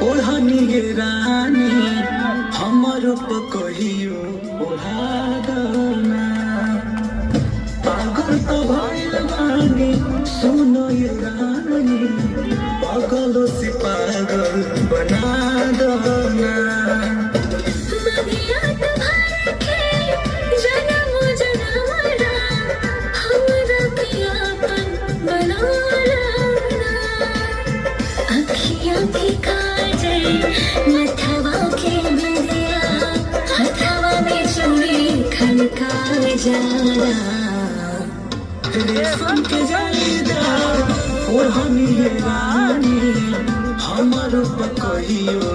ओढ़नी गे रानी हमर पकहियो ओढ़ादना पागल तो भइल बानी सुनो ये रानी पागलों से पागल बना दना रेशम के जालीदार ओढ़नी ये रानी हमर पकहियो